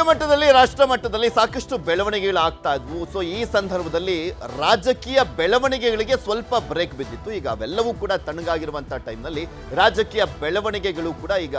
ಮಟ್ಟದಲ್ಲಿ ರಾಷ್ಟ್ರ ಮಟ್ಟದಲ್ಲಿ ಸಾಕಷ್ಟು ಬೆಳವಣಿಗೆಗಳು ಆಗ್ತಾ ಇದ್ವು. ಸೊ ಈ ಸಂದರ್ಭದಲ್ಲಿ ರಾಜಕೀಯ ಬೆಳವಣಿಗೆಗಳಿಗೆ ಸ್ವಲ್ಪ ಬ್ರೇಕ್ ಬಿದ್ದಿತ್ತು. ಈಗ ಅವೆಲ್ಲವೂ ಕೂಡ ತಣ್ಣಗಾಗಿರುವಂತಹ ಟೈಮ್ನಲ್ಲಿ ರಾಜಕೀಯ ಬೆಳವಣಿಗೆಗಳು ಕೂಡ ಈಗ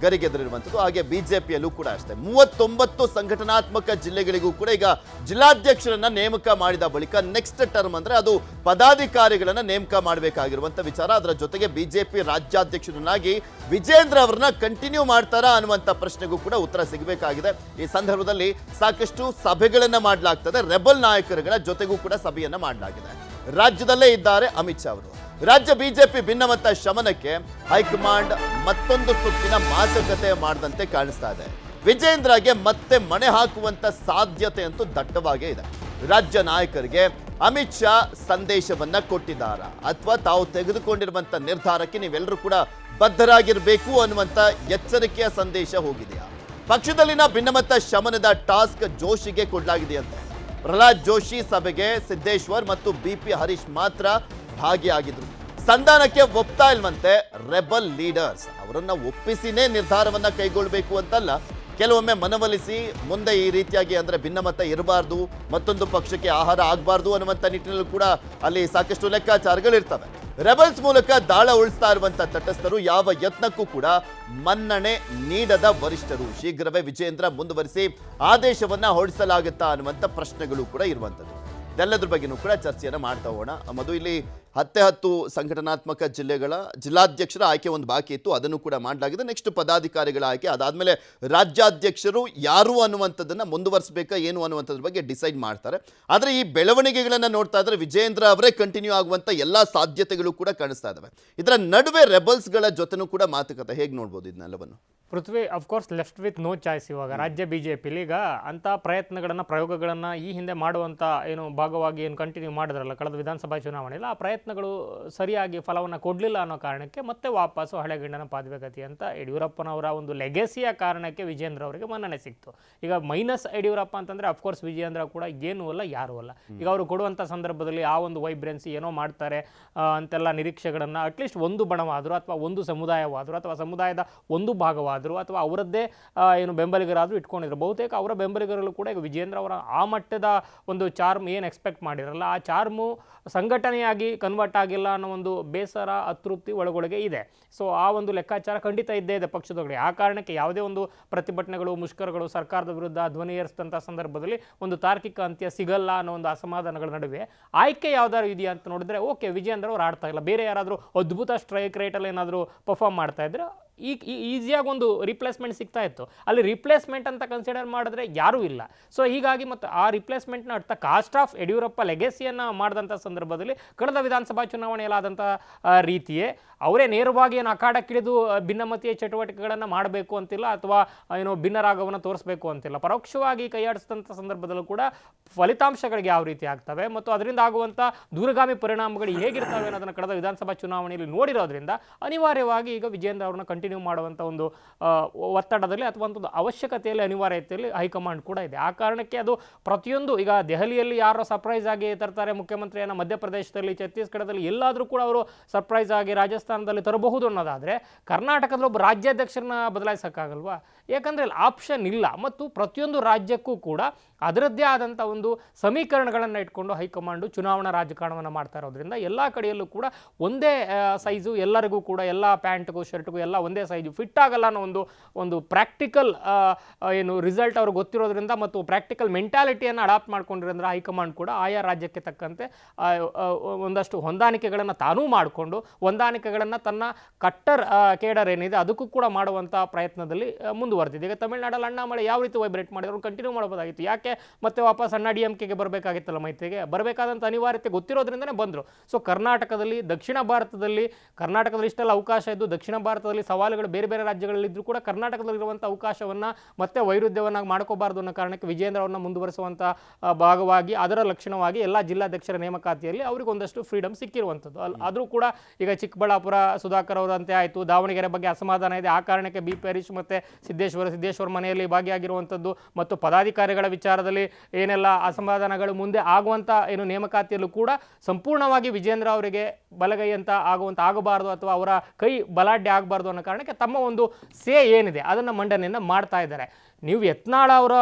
ಗರಿಗೆದರಿರುವಂಥದ್ದು. ಹಾಗೆ ಬಿಜೆಪಿಯಲ್ಲೂ ಕೂಡ ಅಷ್ಟೇ 39 ಸಂಘಟನಾತ್ಮಕ ಜಿಲ್ಲೆಗಳಿಗೂ ಕೂಡ ಈಗ ಜಿಲ್ಲಾಧ್ಯಕ್ಷರನ್ನ ನೇಮಕ ಮಾಡಿದ ಬಳಿಕ ನೆಕ್ಸ್ಟ್ ಟರ್ಮ್ ಅಂದ್ರೆ ಅದು ಪದಾಧಿಕಾರಿಗಳನ್ನ ನೇಮಕ ಮಾಡಬೇಕಾಗಿರುವಂತ ವಿಚಾರ. ಅದರ ಜೊತೆಗೆ ಬಿಜೆಪಿ ರಾಜ್ಯಾಧ್ಯಕ್ಷರನ್ನಾಗಿ ವಿಜೇಂದ್ರ ಅವರನ್ನ ಕಂಟಿನ್ಯೂ ಮಾಡ್ತಾರಾ ಅನ್ನುವಂಥ ಪ್ರಶ್ನೆಗೂ ಕೂಡ ಉತ್ತರ ಸಿಗಬೇಕಾಗಿದೆ. ಈ ಸಂದರ್ಭದಲ್ಲಿ ಸಾಕಷ್ಟು ಸಭೆಗಳನ್ನ ಮಾಡಲಾಗ್ತದೆ. ರೆಬಲ್ ನಾಯಕರುಗಳ ಜೊತೆಗೂ ಕೂಡ ಸಭೆಯನ್ನ ಮಾಡಲಾಗಿದೆ. ರಾಜ್ಯದಲ್ಲೇ ಇದ್ದಾರೆ ಅಮಿತ್ ಶಾ ಅವರು. ರಾಜ್ಯ ಬಿಜೆಪಿ ಭಿನ್ನಮತ ಶಮನಕ್ಕೆ ಹೈಕಮಾಂಡ್ ಮತ್ತೊಂದು ಸುತ್ತಿನ ಮಾತುಕತೆ ಮಾಡದಂತೆ ಕಾಣಿಸ್ತಾ ಇದೆ. ವಿಜೇಂದ್ರಗೆ ಮತ್ತೆ ಮಣೆ ಹಾಕುವಂತ ಸಾಧ್ಯತೆ ಅಂತೂ ದಟ್ಟವಾಗೇ ಇದೆ. ರಾಜ್ಯ ನಾಯಕರಿಗೆ ಅಮಿತ್ ಶಾ ಸಂದೇಶವನ್ನ ಕೊಟ್ಟಿದ್ದಾರಾ ಅಥವಾ ತಾವು ತೆಗೆದುಕೊಂಡಿರುವಂತ ನಿರ್ಧಾರಕ್ಕೆ ನೀವೆಲ್ಲರೂ ಕೂಡ ಬದ್ಧರಾಗಿರಬೇಕು ಅನ್ನುವಂತ ಎಚ್ಚರಿಕೆಯ ಸಂದೇಶ ಹೋಗಿದೆಯಾ? ಪಕ್ಷದಲ್ಲಿನ ಭಿನ್ನಮತ ಶಮನದ ಟಾಸ್ಕ್ ಜೋಶಿಗೆ ಕೊಡಲಾಗಿದೆಯಂತೆ. ಪ್ರಹ್ಲಾದ್ ಜೋಶಿ ಸಭೆಗೆ ಸಿದ್ದೇಶ್ವರ್ ಮತ್ತು ಬಿಪಿ ಹರೀಶ್ ಮಾತ್ರ ಭಾಗಿಯಾಗಿದ್ರು. ಸಂಧಾನಕ್ಕೆ ಒಪ್ತಾ ಇಲ್ವಂತೆ ರೆಬಲ್ ಲೀಡರ್ಸ್. ಅವರನ್ನ ಒಪ್ಪಿಸಿನೇ ನಿರ್ಧಾರವನ್ನ ಕೈಗೊಳ್ಳಬೇಕು ಅಂತಲ್ಲ, ಕೆಲವೊಮ್ಮೆ ಮನವೊಲಿಸಿ ಮುಂದೆ ಈ ರೀತಿಯಾಗಿ ಅಂದ್ರೆ ಭಿನ್ನಮತ ಇರಬಾರ್ದು, ಮತ್ತೊಂದು ಪಕ್ಷಕ್ಕೆ ಆಹಾರ ಆಗಬಾರ್ದು ಅನ್ನುವಂಥ ನಿಟ್ಟಿನಲ್ಲಿ ಕೂಡ ಅಲ್ಲಿ ಸಾಕಷ್ಟು ಲೆಕ್ಕಾಚಾರಗಳಿರ್ತವೆ. ರೆಬಲ್ಸ್ ಮೂಲಕ ದಾಳ ಉಳಿಸ್ತಾ ಇರುವಂತ ತಟಸ್ಥರು ಯಾವ ಯತ್ನಕ್ಕೂ ಕೂಡ ಮನ್ನಣೆ ನೀಡದ ವರಿಷ್ಠರು. ಶೀಘ್ರವೇ ವಿಜೇಂದ್ರ ಮುಂದುವರಿಸಿ ಆದೇಶವನ್ನ ಹೊರಡಿಸಲಾಗುತ್ತಾ ಅನ್ನುವಂಥ ಪ್ರಶ್ನೆಗಳು ಕೂಡ ಇರುವಂಥದ್ದು. ಇದೆಲ್ಲದ್ರ ಬಗ್ಗೆನೂ ಕೂಡ ಚರ್ಚೆಯನ್ನು ಮಾಡ್ತಾ ಹೋಗೋಣ. ಮಧು, ಇಲ್ಲಿ 10 ಸಂಘಟನಾತ್ಮಕ ಜಿಲ್ಲೆಗಳ ಜಿಲ್ಲಾಧ್ಯಕ್ಷರ ಆಯ್ಕೆ ಒಂದು ಬಾಕಿ ಇತ್ತು, ಅದನ್ನು ಕೂಡ ಮಾಡಲಾಗಿದೆ. ನೆಕ್ಸ್ಟ್ ಪದಾಧಿಕಾರಿಗಳ ಆಯ್ಕೆ, ಅದಾದಮೇಲೆ ರಾಜ್ಯಾಧ್ಯಕ್ಷರು ಯಾರು ಅನ್ನುವಂಥದ್ದನ್ನು ಮುಂದುವರಿಸಬೇಕಾ ಏನು ಅನ್ನುವಂಥದ್ರ ಬಗ್ಗೆ ಡಿಸೈಡ್ ಮಾಡ್ತಾರೆ. ಆದರೆ ಈ ಬೆಳವಣಿಗೆಗಳನ್ನು ನೋಡ್ತಾ ಇದ್ರೆ ವಿಜೇಂದ್ರ ಅವರೇ ಕಂಟಿನ್ಯೂ ಆಗುವಂಥ ಎಲ್ಲ ಸಾಧ್ಯತೆಗಳು ಕೂಡ ಕಾಣಿಸ್ತಾ ಇದ್ದಾವೆ. ಇದರ ನಡುವೆ ರೆಬಲ್ಸ್ಗಳ ಜೊತೆನೂ ಕೂಡ ಮಾತುಕತೆ, ಹೇಗೆ ನೋಡ್ಬೋದು ಇದನ್ನೆಲ್ಲವನ್ನು? Prithvi of course left with no choice. ಇವಾಗ ರಾಜ್ಯ ಬಿಜೆಪಿಲಿ ಈಗ ಅಂಥ ಪ್ರಯತ್ನಗಳನ್ನು ಪ್ರಯೋಗಗಳನ್ನು ಈ ಹಿಂದೆ ಮಾಡುವಂಥ ಏನು ಭಾಗವಾಗಿ ಏನು ಕಂಟಿನ್ಯೂ ಮಾಡಿದ್ರಲ್ಲ ಕಳೆದ ವಿಧಾನಸಭಾ ಚುನಾವಣೆಯಲ್ಲಿ, ಆ ಪ್ರಯತ್ನಗಳು ಸರಿಯಾಗಿ ಫಲವನ್ನು ಕೊಡಲಿಲ್ಲ ಅನ್ನೋ ಕಾರಣಕ್ಕೆ ಮತ್ತೆ ವಾಪಸ್ಸು ಹಳೆಗಂಡನ ಪಾದಗತಿ ಅಂತ ಯಡಿಯೂರಪ್ಪನವರ ಒಂದು ಲೆಗೆಸಿಯ ಕಾರಣಕ್ಕೆ ವಿಜೇಂದ್ರ ಅವರಿಗೆ ಮನ್ನಣೆ ಸಿಕ್ತು. ಈಗ ಮೈನಸ್ ಯಡಿಯೂರಪ್ಪ ಅಂತಂದರೆ ಅಫ್ಕೋರ್ಸ್ ವಿಜೇಂದ್ರ ಕೂಡ ಏನೂ ಅಲ್ಲ ಯಾರೂ ಅಲ್ಲ. ಈಗ ಅವರು ಕೊಡುವಂಥ ಸಂದರ್ಭದಲ್ಲಿ ಆ ಒಂದು ವೈಬ್ರೆನ್ಸಿ ಏನೋ ಮಾಡ್ತಾರೆ ಅಂತೆಲ್ಲ ನಿರೀಕ್ಷೆಗಳನ್ನು ಅಟ್ಲೀಸ್ಟ್ ಒಂದು ಬಣವಾದರೂ ಅಥವಾ ಒಂದು ಸಮುದಾಯವಾದರೂ ಅಥವಾ ಸಮುದಾಯದ ಒಂದು ಭಾಗವಾದರೂ ಅಥವಾ ಅವರದ್ದೇ ಏನು ಬೆಂಬಲಿಗರಾದರೂ ಇಟ್ಕೊಂಡಿದ್ರು. ಬಹುತೇಕ ಅವರ ಬೆಂಬಲಿಗರಲ್ಲೂ ಕೂಡ ಈಗ ವಿಜೇಂದ್ರ ಅವರ ಆ ಮಟ್ಟದ ಒಂದು ಚಾರ್ಮ್ ಏನು ಎಕ್ಸ್ಪೆಕ್ಟ್ ಮಾಡಿರಲ್ಲ, ಆ ಚಾರ್ಮು ಸಂಘಟನೆಯಾಗಿ ಕನ್ವರ್ಟ್ ಆಗಿಲ್ಲ ಅನ್ನೋ ಒಂದು ಬೇಸರ ಅತೃಪ್ತಿ ಒಳಗೊಳಗೆ ಇದೆ. ಸೊ ಆ ಒಂದು ಲೆಕ್ಕಾಚಾರ ಖಂಡಿತ ಇದ್ದೇ ಇದೆ ಪಕ್ಷದೊಳಗೆ. ಆ ಕಾರಣಕ್ಕೆ ಯಾವುದೇ ಒಂದು ಪ್ರತಿಭಟನೆಗಳು ಮುಷ್ಕರಗಳು ಸರ್ಕಾರದ ವಿರುದ್ಧ ಧ್ವನಿ ಏರಿಸಿದಂಥ ಸಂದರ್ಭದಲ್ಲಿ ಒಂದು ತಾರ್ಕಿಕ ಅಂತ್ಯ ಸಿಗಲ್ಲ ಅನ್ನೋ ಒಂದು ಅಸಮಾಧಾನಗಳ ನಡುವೆ ಆಯ್ಕೆ ಯಾವ್ದಾದ್ರು ಇದೆಯಾ ಅಂತ ನೋಡಿದ್ರೆ ಓಕೆ, ವಿಜೇಂದ್ರ ಅವ್ರು ಆಡ್ತಾ ಇಲ್ಲ, ಬೇರೆ ಯಾರಾದರೂ ಅದ್ಭುತ ಸ್ಟ್ರೈಕ್ ರೇಟಲ್ಲಿ ಏನಾದರೂ ಪರ್ಫಾರ್ಮ್ ಮಾಡ್ತಾ ಇದ್ರೆ ಈಸಿಯಾಗಿ ಒಂದು ರಿಪ್ಲೇಸ್ಮೆಂಟ್ ಸಿಗ್ತಾ ಇತ್ತು. ಅಲ್ಲಿ ರಿಪ್ಲೇಸ್ಮೆಂಟ್ ಅಂತ ಕನ್ಸಿಡರ್ ಮಾಡಿದ್ರೆ ಯಾರೂ ಇಲ್ಲ. ಸೊ ಹೀಗಾಗಿ ಮತ್ತು ಆ ರಿಪ್ಲೇಸ್ಮೆಂಟ್ನ ಅರ್ಥ ಕಾಸ್ಟ್ ಆಫ್ ಯಡಿಯೂರಪ್ಪ ಲೆಗೆಸಿಯನ್ನು ಮಾಡಿದಂಥ ಸಂದರ್ಭದಲ್ಲಿ ಕಳೆದ ವಿಧಾನಸಭಾ ಚುನಾವಣೆಯಲ್ಲಾದಂಥ ರೀತಿಯೇ ಅವರೇ ನೇರವಾಗಿ ಏನು ಅಖಾಡಕ್ಕಿಳಿದು ಭಿನ್ನಮತೀಯ ಚಟುವಟಿಕೆಗಳನ್ನು ಮಾಡಬೇಕು ಅಂತಿಲ್ಲ ಅಥವಾ ಏನು ಭಿನ್ನರಾಗವನ್ನು ತೋರಿಸಬೇಕು ಅಂತಿಲ್ಲ. ಪರೋಕ್ಷವಾಗಿ ಕೈಯಾಡಿಸಿದಂಥ ಸಂದರ್ಭದಲ್ಲೂ ಕೂಡ ಫಲಿತಾಂಶಗಳಿಗೆ ಯಾವ ರೀತಿ ಆಗ್ತವೆ ಮತ್ತು ಅದರಿಂದ ಆಗುವಂಥ ದೂರಗಾಮಿ ಪರಿಣಾಮಗಳು ಹೇಗಿರ್ತವೆ ಅನ್ನೋದನ್ನು ಕಳೆದ ವಿಧಾನಸಭಾ ಚುನಾವಣೆಯಲ್ಲಿ ನೋಡಿರೋದ್ರಿಂದ ಅನಿವಾರ್ಯವಾಗಿ ಈಗ ವಿಜೇಂದ್ರ ಅವ್ರನ್ನ ಕಂಟಿನ್ಯೂ ಮಾಡುವಂಥ ಒಂದು ಒತ್ತಡದಲ್ಲಿ ಅಥವಾ ಒಂದು ಅವಶ್ಯಕತೆಯಲ್ಲಿ ಅನಿವಾರ್ಯತೆಯಲ್ಲಿ ಹೈಕಮಾಂಡ್ ಕೂಡ ಇದೆ. ಆ ಕಾರಣಕ್ಕೆ ಅದು ಪ್ರತಿಯೊಂದು ಈಗ ದೆಹಲಿಯಲ್ಲಿ ಯಾರೋ ಸರ್ಪ್ರೈಸ್ ಆಗಿ ತರ್ತಾರೆ ಮುಖ್ಯಮಂತ್ರಿಯನ್ನು, ಮಧ್ಯಪ್ರದೇಶದಲ್ಲಿ ಛತ್ತೀಸ್ಗಢದಲ್ಲಿ ಎಲ್ಲಾದರೂ ಕೂಡ ಅವರು ಸರ್ಪ್ರೈಸ್ ಆಗಿ ರಾಜಸ್ಥಾನದಲ್ಲಿ ತರಬಹುದು ಅನ್ನೋದಾದರೆ ಕರ್ನಾಟಕದಲ್ಲಿ ಒಬ್ಬ ರಾಜ್ಯಾಧ್ಯಕ್ಷರನ್ನ ಬದಲಾಯಿಸೋಕ್ಕಾಗಲ್ವಾ? ಯಾಕಂದರೆ ಅಲ್ಲಿ ಆಪ್ಷನ್ ಇಲ್ಲ. ಮತ್ತು ಪ್ರತಿಯೊಂದು ರಾಜ್ಯಕ್ಕೂ ಕೂಡ ಅದರದ್ದೇ ಆದಂಥ ಒಂದು ಸಮೀಕರಣಗಳನ್ನು ಇಟ್ಕೊಂಡು ಹೈಕಮಾಂಡು ಚುನಾವಣಾ ರಾಜಕಾರಣವನ್ನು ಮಾಡ್ತಾ ಇರೋದ್ರಿಂದ ಎಲ್ಲ ಕಡೆಯಲ್ಲೂ ಕೂಡ ಒಂದೇ ಸೈಜು ಎಲ್ಲರಿಗೂ ಕೂಡ ಎಲ್ಲ ಪ್ಯಾಂಟ್ಗೂ ಶರ್ಟ್ಗೂ ಎಲ್ಲ ಒಂದೇ ಸೈಜು ಫಿಟ್ ಆಗಲ್ಲ ಅನ್ನೋ ಒಂದು ಪ್ರಾಕ್ಟಿಕಲ್ ಏನು ರಿಸಲ್ಟ್ ಅವ್ರಿಗೆ ಗೊತ್ತಿರೋದ್ರಿಂದ ಮತ್ತು ಪ್ರಾಕ್ಟಿಕಲ್ ಮೆಂಟಾಲಿಟಿಯನ್ನು ಅಡಾಪ್ಟ್ ಮಾಡ್ಕೊಂಡಿರೋದ್ರಿಂದ ಹೈಕಮಾಂಡ್ ಕೂಡ ಆಯಾ ರಾಜ್ಯಕ್ಕೆ ತಕ್ಕಂತೆ ಒಂದಷ್ಟು ಹೊಂದಾಣಿಕೆಗಳನ್ನು ತಾನೂ ಮಾಡಿಕೊಂಡು ಹೊಂದಾಣಿಕೆಗಳನ್ನು ತನ್ನ ಕಟ್ಟರ್ ಕೇಡರ್ ಏನಿದೆ ಅದಕ್ಕೂ ಕೂಡ ಮಾಡುವಂಥ ಪ್ರಯತ್ನದಲ್ಲಿ ಮುಂದುವರೆದಿದೆ. ಈಗ ತಮಿಳುನಾಡಲ್ಲಿ ಅಣ್ಣಾಮಲೈ ಯಾವ ರೀತಿ ವೈಬ್ರೇಟ್ ಮಾಡಿದ್ರು ಕಂಟಿನ್ಯೂ ಮಾಡಬಹುದಾಗಿತ್ತು. ಯಾಕೆ ಮತ್ತೆ ವಾಪಸ್ ಅಣ್ಣಾ DMKಗೆ ಬರಬೇಕಾಗಿತ್ತಲ್ಲ, ಮೈತ್ರಿಗೆ ಬರಬೇಕಾದಂಥ ಅನಿವಾರ್ಯತೆ ಗೊತ್ತಿರೋದ್ರಿಂದನೇ ಬಂದರು. ಸೊ ಕರ್ನಾಟಕದಲ್ಲಿ ದಕ್ಷಿಣ ಭಾರತದಲ್ಲಿ ಇಷ್ಟೆಲ್ಲ ಅವಕಾಶ ಇದ್ದು ದಕ್ಷಿಣ ಭಾರತದಲ್ಲಿ ಸವಾಲುಗಳು ಬೇರೆ ಬೇರೆ ರಾಜ್ಯಗಳಲ್ಲಿದ್ದರೂ ಕೂಡ ಕರ್ನಾಟಕದಲ್ಲಿರುವಂಥ ಅವಕಾಶವನ್ನು ಮತ್ತೆ ವೈರುಧ್ಯವನ್ನಾಗಿ ಮಾಡ್ಕೋಬಾರ್ದು ಅನ್ನೋ ಕಾರಣಕ್ಕೆ ವಿಜೇಂದ್ರ ಅವ್ರನ್ನ ಮುಂದುವರಿಸುವಂಥ ಭಾಗವಾಗಿ ಅದರ ಲಕ್ಷಣವಾಗಿ ಎಲ್ಲ ಜಿಲ್ಲಾಧ್ಯಕ್ಷರ ನೇಮಕಾತಿಯಲ್ಲಿ ಅವ್ರಿಗೆ ಒಂದಷ್ಟು ಫ್ರೀಡಮ್ ಸಿಕ್ಕಿರುವಂಥದ್ದು. ಆದರೂ ಕೂಡ ಈಗ ಚಿಕ್ಕಬಳ್ಳಾಪುರ ಸುಧಾಕರ್ ಅವರಂತೆ ಆಯಿತು, ದಾವಣಗೆರೆ ಬಗ್ಗೆ ಅಸಮಾಧಾನ ಇದೆ. ಆ ಕಾರಣಕ್ಕೆ ಬಿಪಿ ಹರೀಶ್ ಮತ್ತು ಸಿದ್ದೇಶ್ವರ ಮನೆಯಲ್ಲಿ ಭಾಗಿಯಾಗಿರುವಂಥದ್ದು ಮತ್ತು ಪದಾಧಿಕಾರಿಗಳ ವಿಚಾರದಲ್ಲಿ ಏನೆಲ್ಲ ಅಸಮಾಧಾನಗಳು ಮುಂದೆ ಆಗುವಂಥ ಏನು ನೇಮಕಾತಿಯಲ್ಲೂ ಕೂಡ ಸಂಪೂರ್ಣವಾಗಿ ವಿಜೇಂದ್ರ ಅವರಿಗೆ ಬಲಗೈ ಅಂತ ಆಗಬಾರ್ದು ಅಥವಾ ಅವರ ಕೈ ಬಲಾಢ್ಯ ಆಗಬಾರ್ದು ಅನ್ನೋ ಕಾರಣಕ್ಕೆ ತಮ್ಮ ಒಂದು ಏನಿದೆ ಅದನ್ನು ಮಂಡನೆಯನ್ನು ಮಾಡ್ತಾ ಇದ್ದಾರೆ. ನೀವು ಯತ್ನಾಳ್ ಅವರ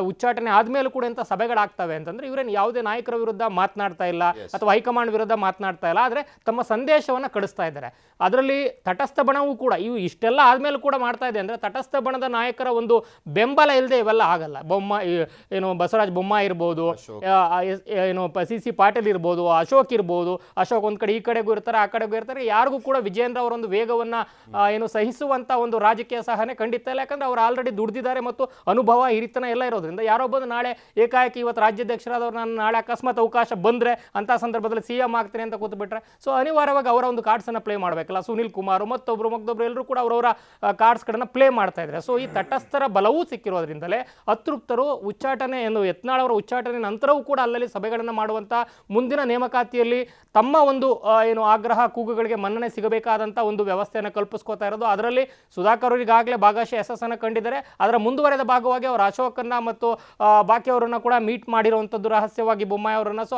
ಉಚ್ಚಾಟನೆ ಆದ್ಮೇಲೂ ಕೂಡ ಇಂಥ ಸಭೆಗಳಾಗ್ತವೆ ಅಂತಂದ್ರೆ ಇವರೇನು ಯಾವುದೇ ನಾಯಕರ ವಿರುದ್ಧ ಮಾತನಾಡ್ತಾ ಇಲ್ಲ ಅಥವಾ ಹೈಕಮಾಂಡ್ ವಿರುದ್ಧ ಮಾತನಾಡ್ತಾ ಇಲ್ಲ, ಆದರೆ ತಮ್ಮ ಸಂದೇಶವನ್ನು ಕಳಿಸ್ತಾ ಇದ್ದಾರೆ. ಅದರಲ್ಲಿ ತಟಸ್ಥ ಬಣವೂ ಕೂಡ ಇಷ್ಟೆಲ್ಲ ಆದ್ಮೇಲೆ ಕೂಡ ಮಾಡ್ತಾ ಇದೆ ಅಂದ್ರೆ ತಟಸ್ಥ ಬಣದ ನಾಯಕರ ಒಂದು ಬೆಂಬಲ ಇಲ್ಲದೆ ಇವೆಲ್ಲ ಆಗಲ್ಲ. ಬಸವರಾಜ ಬೊಮ್ಮಾಯಿ ಇರ್ಬೋದು, ಏನು ಸಿ ಪಾಟೀಲ್ ಇರ್ಬೋದು, ಅಶೋಕ್ ಇರ್ಬೋದು. ಅಶೋಕ್ ಒಂದ್ ಕಡೆ ಈ ಕಡೆಗೂ ಇರ್ತಾರೆ, ಆ ಕಡೆಗೂ ಇರ್ತಾರೆ. ಯಾರಿಗೂ ಕೂಡ ವಿಜೇಂದ್ರ ಅವರೊಂದು ವೇಗವನ್ನ ಸಹಿಸುವಂತ ಒಂದು ರಾಜಕೀಯ ಸಹನೆ ಖಂಡಿತ ಇಲ್ಲ. ಯಾಕಂದ್ರೆ ಅವ್ರು ಆಲ್ರೆಡಿ ದುಡ್ದಿದ್ದಾರೆ ಮತ್ತು ಅನುಭವ ಹಿರಿತನ ಎಲ್ಲ ಇರೋದ್ರಿಂದ ಯಾರೊಬ್ಬರು ನಾಳೆ ಏಕಾಏಕಿ ಇವತ್ತು ರಾಜ್ಯಾಧ್ಯಕ್ಷರಾದವ್ರು ನಾನು ನಾಳೆ ಅಕಸ್ಮಾತ್ ಅವಕಾಶ ಬಂದ್ರೆ ಅಂತ ಸಂದರ್ಭದಲ್ಲಿ CM ಆಗ್ತೀನಿ ಅಂತ ಕೂತ್ಬಿಟ್ರೆ ಸೊ ಅನಿವಾರ್ಯವಾಗಿ ಅವರ ಒಂದು ಕಾರ್ಡ್ಸ್ ಅನ್ನ ಪ್ಲೇ ಮಾಡಬೇಕಲ್ಲ. ಸುನಿಲ್ ಕುಮಾರ್ ಮತ್ತೊಬ್ರು ಎಲ್ಲರೂ ಕೂಡ ಅವರವರ ಕಾರ್ಡ್ಸ್ ಗಳನ್ನ ಪ್ಲೇ ಮಾಡ್ತಾ ಇದ್ದಾರೆ. ಸೊ ಈ ತಟಸ್ಥರ ಬಲವೂ ಸಿಕ್ಕಿರೋದ್ರಿಂದಲೇ ಅತೃಪ್ತರು ಉಚ್ಚಾಟನೆ ಯತ್ನಾಳ್ ಅವರ ಉಚ್ಚಾಟನೆ ನಂತರವೂ ಕೂಡ ಅಲ್ಲಲ್ಲಿ ಸಭೆಗಳನ್ನು ಮಾಡುವಂತ ಮುಂದಿನ ನೇಮಕಾತಿಯಲ್ಲಿ ತಮ್ಮ ಒಂದು ಆಗ್ರಹ ಕೂಗುಗಳಿಗೆ ಮನ್ನಣೆ ಸಿಗಬೇಕಾದಂತ ಒಂದು ವ್ಯವಸ್ಥೆಯನ್ನು ಕಲ್ಪಿಸ್ಕೋತಾ ಇರೋದು. ಅದರಲ್ಲಿ ಸುಧಾಕರ್ ಅವರಿಗಾಗಲೇ ಭಾಗಶಃ ಯಶಸ್ಸನ್ನು ಕಂಡಿದ್ದಾರೆ. ಅದರ ಮುಂದುವರೆದ ಭಾಗವಾಗಿ ಅವರು ಅಶೋಕನ್ನ ಮತ್ತು ಬಾಕಿ ಅವರನ್ನ ಕೂಡ ಮೀಟ್ ಮಾಡಿರುವಂಥದ್ದು ರಹಸ್ಯವಾಗಿ ಬೊಮ್ಮಾಯಿ ಅವರನ್ನ. ಸೊ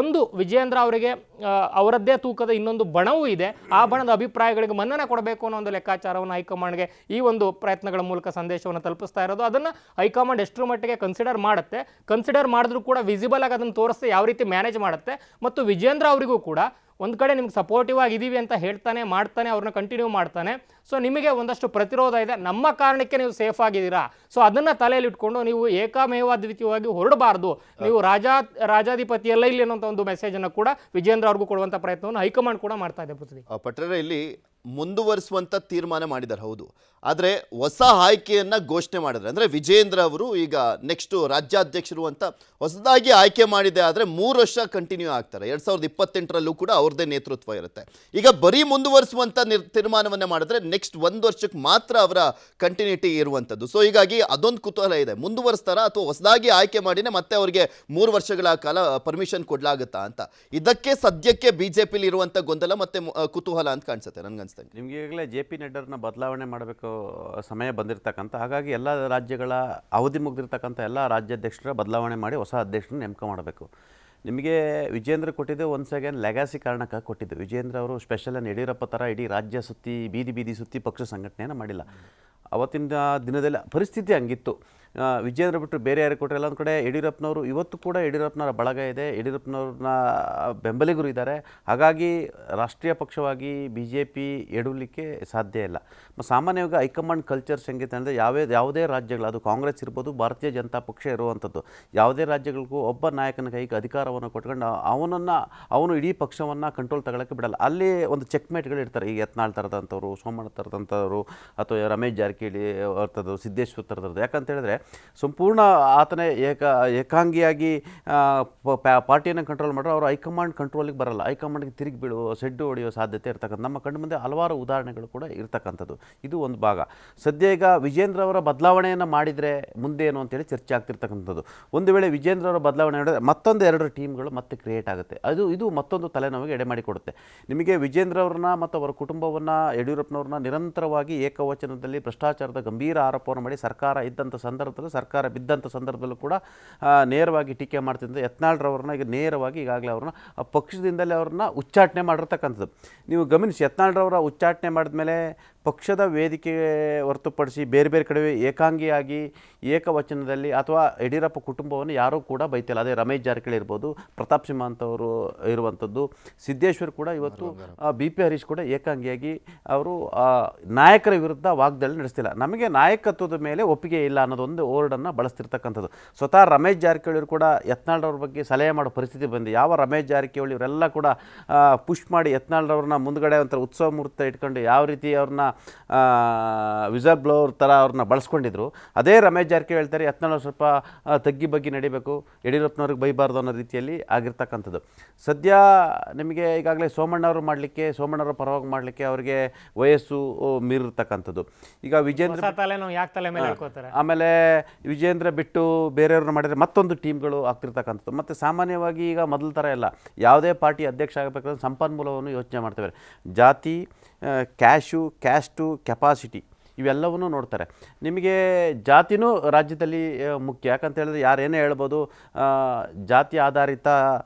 ಒಂದು ವಿಜೇಂದ್ರ ಅವರಿಗೆ ಅವರದ್ದೇ ತೂಕದ ಇನ್ನೊಂದು ಬಣವೂ ಇದೆ. ಆ ಬಣದ ಅಭಿಪ್ರಾಯಗಳಿಗೆ ಮನ್ನಣೆ ಕೊಡಬೇಕು ಅನ್ನೋ ಒಂದು ಲೆಕ್ಕಾಚಾರವನ್ನು ಹೈಕಮಾಂಡ್ಗೆ ಈ ಒಂದು ಪ್ರಯತ್ನಗಳ ಮೂಲಕ ಸಂದೇಶವನ್ನು ತಲುಪಿಸ್ತಾ ಇರೋದು. ಅದನ್ನು ಹೈಕಮಾಂಡ್ ಎಷ್ಟರ ಮಟ್ಟಿಗೆ ಕನ್ಸಿಡರ್ ಮಾಡುತ್ತೆ, ಕನ್ಸಿಡರ್ ಮಾಡಿದ್ರು ಕೂಡ ವಿಸಿಬಲ್ ಆಗಿ ಅದನ್ನು ತೋರಿಸ್ತೆ ಯಾವ ರೀತಿ ಮ್ಯಾನೇಜ್ ಮಾಡುತ್ತೆ. ಮತ್ತು ವಿಜೇಂದ್ರ ಅವರಿಗೂ ಕೂಡ ಒಂದು ಕಡೆ ನಿಮ್ಗೆ ಸಪೋರ್ಟಿವ್ ಆಗಿದ್ದೀವಿ ಅಂತ ಹೇಳ್ತಾನೆ ಮಾಡ್ತಾನೆ, ಅವ್ರನ್ನ ಕಂಟಿನ್ಯೂ ಮಾಡ್ತಾನೆ. ಸೊ ನಿಮಗೆ ಒಂದಷ್ಟು ಪ್ರತಿರೋಧ ಇದೆ, ನಮ್ಮ ಕಾರಣಕ್ಕೆ ನೀವು ಸೇಫ್ ಆಗಿದ್ದೀರಾ. ಸೊ ಅದನ್ನು ತಲೆಯಲ್ಲಿ ಇಟ್ಕೊಂಡು ನೀವು ಏಕಮೇವಾದ್ವಿತೀಯವಾಗಿ ಹೊರಡಬಾರ್ದು, ನೀವು ರಾಜಾಧಿಪತಿಯಲ್ಲ ಇಲ್ಲಿ ಅನ್ನೋಂಥ ಒಂದು ಮೆಸೇಜನ್ನು ಕೂಡ ವಿಜೇಂದ್ರ ಅವ್ರಿಗೂ ಕೊಡುವಂಥ ಪ್ರಯತ್ನವನ್ನು ಹೈಕಮಾಂಡ್ ಕೂಡ ಮಾಡ್ತಾ ಇದೆ. ಪೃಥ್ವಿ ಪಟ್ರೆ ಇಲ್ಲಿ ಮುಂದುವರಿಸುವಂತ ತೀರ್ಮಾನ ಮಾಡಿದ್ದಾರೆ, ಹೌದು. ಆದರೆ ಹೊಸ ಆಯ್ಕೆಯನ್ನ ಘೋಷಣೆ ಮಾಡಿದ್ರೆ ಅಂದ್ರೆ ವಿಜೇಂದ್ರ ಅವರು ಈಗ ನೆಕ್ಸ್ಟ್ ರಾಜ್ಯಾಧ್ಯಕ್ಷರು ಅಂತ ಹೊಸದಾಗಿ ಆಯ್ಕೆ ಮಾಡಿದೆ. ಆದರೆ 3 ವರ್ಷ ಕಂಟಿನ್ಯೂ ಆಗ್ತಾರೆ. 2028ರಲ್ಲೂ ಕೂಡ ಅವ್ರದ್ದೇ ನೇತೃತ್ವ ಇರುತ್ತೆ. ಈಗ ಬರೀ ಮುಂದುವರಿಸುವಂತ ತೀರ್ಮಾನವನ್ನೇ ಮಾಡಿದ್ರೆ ನೆಕ್ಸ್ಟ್ 1 ವರ್ಷಕ್ಕೆ ಮಾತ್ರ ಅವರ ಕಂಟಿನ್ಯೂಟಿ ಇರುವಂಥದ್ದು. ಸೊ ಹೀಗಾಗಿ ಅದೊಂದು ಕುತೂಹಲ ಇದೆ, ಮುಂದುವರಿಸ್ತಾರಾ ಅಥವಾ ಹೊಸದಾಗಿ ಆಯ್ಕೆ ಮಾಡಿನೇ ಮತ್ತೆ ಅವರಿಗೆ 3 ವರ್ಷಗಳ ಕಾಲ ಪರ್ಮಿಷನ್ ಕೊಡ್ಲಾಗುತ್ತಾ ಅಂತ. ಇದಕ್ಕೆ ಸದ್ಯಕ್ಕೆ ಬಿಜೆಪಿಲಿ ಇರುವಂತ ಗೊಂದಲ ಮತ್ತೆ ಕುತೂಹಲ ಅಂತ ಕಾಣಿಸುತ್ತೆ ನನ್ಗನ್ಸುತ್ತೆ. ನಿಮಗೆ ಈಗಲೇ JP ನಡ್ಡರ್ನ ಬದಲಾವಣೆ ಮಾಡಬೇಕು ಸಮಯ ಬಂದಿರತಕ್ಕಂಥ, ಹಾಗಾಗಿ ಎಲ್ಲ ರಾಜ್ಯಗಳ ಅವಧಿ ಮುಗಿದಿರ್ತಕ್ಕಂಥ ಎಲ್ಲ ರಾಜ್ಯಾಧ್ಯಕ್ಷರ ಬದಲಾವಣೆ ಮಾಡಿ ಹೊಸ ಅಧ್ಯಕ್ಷರನ್ನ ನೇಮಕ ಮಾಡಬೇಕು. ನಿಮಗೆ ವಿಜೇಂದ್ರ ಕೊಟ್ಟಿದ್ದು ಒನ್ಸ್ ಅಗೇನ್ ಲೆಗಾಸಿ ಕಾರಣಕ್ಕಾಗಿ ಕೊಟ್ಟಿದ್ದು. ವಿಜೇಂದ್ರ ಅವರು ಸ್ಪೆಷಲ್ ಯಡಿಯೂರಪ್ಪ ಥರ ಇಡೀ ರಾಜ್ಯ ಸುತ್ತಿ ಬೀದಿ ಸುತ್ತಿ ಪಕ್ಷ ಸಂಘಟನೆಯನ್ನು ಮಾಡಿಲ್ಲ. ಅವತ್ತಿನ ದಿನದಲ್ಲಿ ಪರಿಸ್ಥಿತಿ ಹಂಗಿತ್ತು. ವಿಜೇಂದ್ರ ಬಿಟ್ಟು ಬೇರೆ ಯಾರು ಕೊಟ್ಟರೆ ಎಲ್ಲ ಒಂದು ಕಡೆ ಯಡಿಯೂರಪ್ಪನವರು ಇವತ್ತು ಕೂಡ ಯಡಿಯೂರಪ್ಪನವರ ಬಳಗ ಇದೆ, ಯಡಿಯೂರಪ್ಪನವ್ರನ್ನ ಬೆಂಬಲಿಗರು ಇದ್ದಾರೆ. ಹಾಗಾಗಿ ರಾಷ್ಟ್ರೀಯ ಪಕ್ಷವಾಗಿ BJP ಎಡವಲಿಕ್ಕೆ ಸಾಧ್ಯ ಇಲ್ಲ. ಸಾಮಾನ್ಯವಾಗಿ ಹೈಕಮಾಂಡ್ ಕಲ್ಚರ್ಸ್ ಹೆಂಗಿತ್ತು ಅಂದರೆ ಯಾವುದೇ ರಾಜ್ಯಗಳು, ಅದು ಕಾಂಗ್ರೆಸ್ ಇರ್ಬೋದು, ಭಾರತೀಯ ಜನತಾ ಪಕ್ಷ ಇರುವಂಥದ್ದು, ಯಾವುದೇ ರಾಜ್ಯಗಳಿಗೂ ಒಬ್ಬ ನಾಯಕನ ಕೈಗೆ ಅಧಿಕಾರವನ್ನು ಕೊಟ್ಕೊಂಡು ಅವನು ಇಡೀ ಪಕ್ಷವನ್ನು ಕಂಟ್ರೋಲ್ ತಗೊಳ್ಳೋಕ್ಕೆ ಬಿಡಲ್ಲ. ಅಲ್ಲಿ ಒಂದು ಚೆಕ್ಮೇಟ್ಗಳು ಇರ್ತಾರೆ. ಈಗ ಯತ್ನಾಳ್ ಥರದಂಥವ್ರು, ಸೋಮಣ್ಣ ಥರದಂಥವ್ರು, ಅಥವಾ ರಮೇಶ್ ಜಾರಕಿಹೊಳಿ ಥರದ್ದು, ಸಿದ್ದೇಶ್ವರ್ ಥರದ್ದು. ಯಾಕಂತ ಹೇಳಿದ್ರೆ ಸಂಪೂರ್ಣ ಆತನೇ ಏಕಾಂಗಿಯಾಗಿ ಪಾರ್ಟಿಯನ್ನು ಕಂಟ್ರೋಲ್ ಮಾಡ್ರೆ ಅವರು ಹೈಕಮಾಂಡ್ ಕಂಟ್ರೋಲಿಗೆ ಬರಲ್ಲ, ಹೈಕಮಾಂಡ್ಗೆ ತಿರುಗಿ ಬೀಳುವ ಸೆಡ್ಡು ಹೊಡೆಯುವ ಸಾಧ್ಯತೆ ಇರ್ತಕ್ಕಂಥ ನಮ್ಮ ಕಣ್ಣು ಮುಂದೆ ಹಲವಾರು ಉದಾಹರಣೆಗಳು ಕೂಡ ಇರ್ತಕ್ಕಂಥದ್ದು. ಇದು ಒಂದು ಭಾಗ. ಸದ್ಯ ಈಗ ವಿಜೇಂದ್ರ ಅವರ ಬದಲಾವಣೆಯನ್ನು ಮಾಡಿದರೆ ಮುಂದೇನು ಅಂತೇಳಿ ಚರ್ಚೆ ಆಗ್ತಿರ್ತಕ್ಕಂಥದ್ದು. ಒಂದು ವೇಳೆ ವಿಜೇಂದ್ರ ಅವರ ಬದಲಾವಣೆ ಮಾಡಿದ್ರೆ ಮತ್ತೊಂದು 2 ಟೀಮ್ಗಳು ಮತ್ತೆ ಕ್ರಿಯೇಟ್ ಆಗುತ್ತೆ. ಇದು ಮತ್ತೊಂದು ತಲೆನೋವಿಗೆ ಎಡೆ ಮಾಡಿಕೊಡುತ್ತೆ. ನಿಮಗೆ ವಿಜೇಂದ್ರ ಅವರನ್ನ ಮತ್ತು ಅವರ ಕುಟುಂಬವನ್ನು, ಯಡಿಯೂರಪ್ಪನವ್ರನ್ನ ನಿರಂತರವಾಗಿ ಏಕವಚನದಲ್ಲಿ ಭ್ರಷ್ಟಾಚಾರದ ಗಂಭೀರ ಆರೋಪವನ್ನು ಮಾಡಿ ಸರ್ಕಾರ ಇದ್ದಂಥ ಸರ್ಕಾರ ಬಿದ್ದಂಥ ಸಂದರ್ಭದಲ್ಲೂ ಕೂಡ ನೇರವಾಗಿ ಟೀಕೆ ಮಾಡ್ತಿದ್ದ ಯತ್ನಾಳ್ರವ್ರನ್ನ ಈಗ ನೇರವಾಗಿ ಈಗಾಗಲೇ ಅವ್ರನ್ನ ಪಕ್ಷದಿಂದಲೇ ಅವ್ರನ್ನ ಉಚ್ಚಾಟನೆ ಮಾಡಿರ್ತಕ್ಕಂಥದ್ದು. ನೀವು ಗಮನಿಸಿ, ಯತ್ನಾಳ್ರವರ ಉಚ್ಚಾಟನೆ ಮಾಡಿದ್ಮೇಲೆ ಪಕ್ಷದ ವೇದಿಕೆ ಹೊರತುಪಡಿಸಿ ಬೇರೆ ಕಡೆ ಏಕಾಂಗಿಯಾಗಿ ಏಕವಚನದಲ್ಲಿ ಅಥವಾ ಯಡಿಯೂರಪ್ಪ ಕುಟುಂಬವನ್ನು ಯಾರೂ ಕೂಡ ಬೈತಿಲ್ಲ. ಅದೇ ರಮೇಶ್ ಜಾರಕಿಹೊಳಿ ಇರ್ಬೋದು, ಪ್ರತಾಪ್ ಸಿಂಹ ಅಂತವರು ಇರುವಂಥದ್ದು, ಸಿದ್ದೇಶ್ವರ್ ಕೂಡ ಇವತ್ತು BP ಹರೀಶ್ ಕೂಡ ಏಕಾಂಗಿಯಾಗಿ ಅವರು ನಾಯಕರ ವಿರುದ್ಧ ವಾಗ್ದಾಳಿ ನಡೆಸ್ತಿಲ್ಲ. ನಮಗೆ ನಾಯಕತ್ವದ ಮೇಲೆ ಒಪ್ಪಿಗೆ ಇಲ್ಲ ಅನ್ನೋದೊಂದು ಓರ್ಡನ್ನು ಬಳಸ್ತಿರ್ತಕ್ಕಂಥದ್ದು. ಸ್ವತಃ ರಮೇಶ್ ಜಾರಕಿಹೊಳಿ ಕೂಡ ಯತ್ನಾಳ್ರವ್ರ ಬಗ್ಗೆ ಸಲಹೆ ಮಾಡೋ ಪರಿಸ್ಥಿತಿ ಬಂದಿದೆ. ಯಾವ ರಮೇಶ್ ಜಾರಕಿಹೊಳಿ ಇವರೆಲ್ಲ ಕೂಡ ಪುಷ್ ಮಾಡಿ ಯತ್ನಾಳ್ರವ್ರನ್ನ ಮುಂದ್ಗಡೆ ಒಂಥರ ಉತ್ಸವ ಮುಹೂರ್ತ ಇಟ್ಕೊಂಡು ಯಾವ ರೀತಿ ಅವ್ರನ್ನ ವಿಸಲ್ ಬ್ಲೋವರ್ ಥರ ಅವ್ರನ್ನ ಬಳಸ್ಕೊಂಡಿದ್ರು, ಅದೇ ರಮೇಶ್ ಜಾರಕಿಹೊಳಿ ಹೇಳ್ತಾರೆ ಯತ್ನಾಳ್ ಸ್ವಲ್ಪ ತಗ್ಗಿ ಬಗ್ಗಿ ನಡಿಬೇಕು, ಯಡಿಯೂರಪ್ಪನವ್ರಿಗೆ ಬೈಬಾರ್ದು ಅನ್ನೋ ರೀತಿಯಲ್ಲಿ ಆಗಿರ್ತಕ್ಕಂಥದ್ದು. ಸದ್ಯ ನಿಮಗೆ ಈಗಾಗಲೇ ಸೋಮಣ್ಣವರು ಸೋಮಣ್ಣವರ ಪರವಾಗಿ ಮಾಡಲಿಕ್ಕೆ ಅವರಿಗೆ ವಯಸ್ಸು ಮೀರಿರ್ತಕ್ಕಂಥದ್ದು. ಈಗ ವಿಜೇಂದ್ರ ಆಮೇಲೆ ವಿಜೇಂದ್ರ ಬಿಟ್ಟು ಬೇರೆಯವ್ರನ್ನ ಮಾಡಿದರೆ ಮತ್ತೊಂದು ಟೀಮ್ಗಳು ಆಗ್ತಿರ್ತಕ್ಕಂಥದ್ದು. ಮತ್ತು ಸಾಮಾನ್ಯವಾಗಿ ಈಗ ಮೊದಲ ಥರ ಇಲ್ಲ, ಯಾವುದೇ ಪಾರ್ಟಿ ಅಧ್ಯಕ್ಷ ಆಗಬೇಕಾದ್ರೆ ಸಂಪನ್ಮೂಲವನ್ನು ಯೋಚನೆ ಮಾಡ್ತೇವೆ. ಜಾತಿ, ಕ್ಯಾಸ್ಟು, ಕೆಪಾಸಿಟಿ ಇವೆಲ್ಲವನ್ನೂ ನೋಡ್ತಾರೆ. ನಿಮಗೆ ಜಾತಿನೂ ರಾಜ್ಯದಲ್ಲಿ ಮುಖ್ಯ. ಯಾಕಂತ ಹೇಳಿದ್ರೆ ಯಾರೇನೇ ಹೇಳ್ಬೋದು, ಜಾತಿ ಆಧಾರಿತ